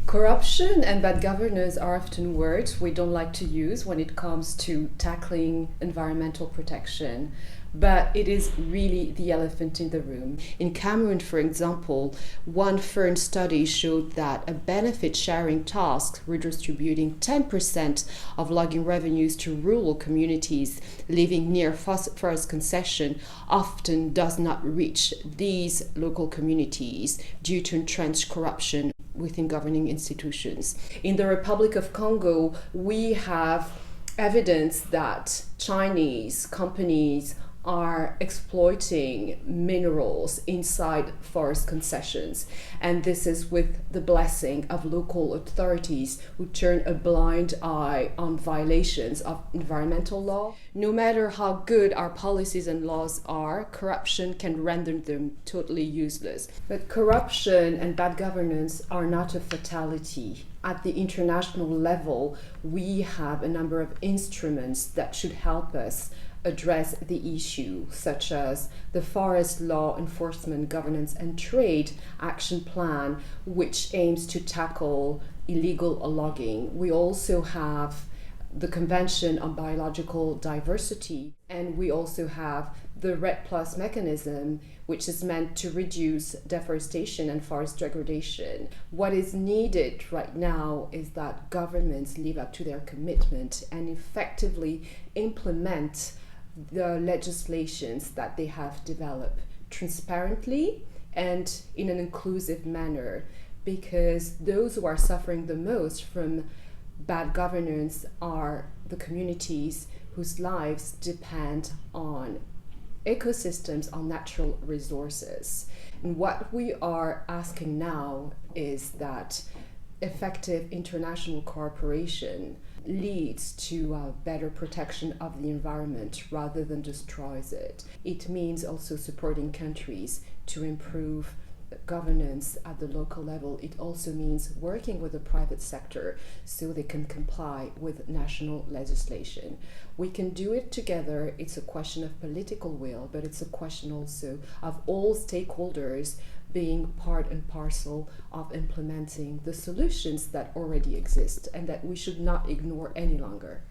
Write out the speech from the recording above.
Corruption and bad governance are often words we don't like to use when it comes to tackling environmental protection, but it is really the elephant in the room. In Cameroon, for example, one firm study showed that a benefit sharing task redistributing 10% of logging revenues to rural communities living near forest concession often does not reach these local communities due to entrenched corruption within governing institutions. In the Republic of Congo, we have evidence that Chinese companies are exploiting minerals inside forest concessions. And this is with the blessing of local authorities who turn a blind eye on violations of environmental law. No matter how good our policies and laws are, corruption can render them totally useless. But corruption and bad governance are not a fatality. At the international level, we have a number of instruments that should help us address the issue, such as the Forest Law Enforcement Governance and Trade Action Plan, which aims to tackle illegal logging. We also have the Convention on Biological Diversity, and we also have the REDD+ mechanism, which is meant to reduce deforestation and forest degradation. What is needed right now is that governments live up to their commitment and effectively implement the legislations that they have developed transparently and in an inclusive manner, because those who are suffering the most from bad governance are the communities whose lives depend on ecosystems, on natural resources. And what we are asking now is that effective international cooperation leads to a better protection of the environment rather than destroys it. It means also supporting countries to improve governance at the local level. It also means working with the private sector so they can comply with national legislation. We can do it together. It's a question of political will, but it's a question also of all stakeholders being part and parcel of implementing the solutions that already exist and that we should not ignore any longer.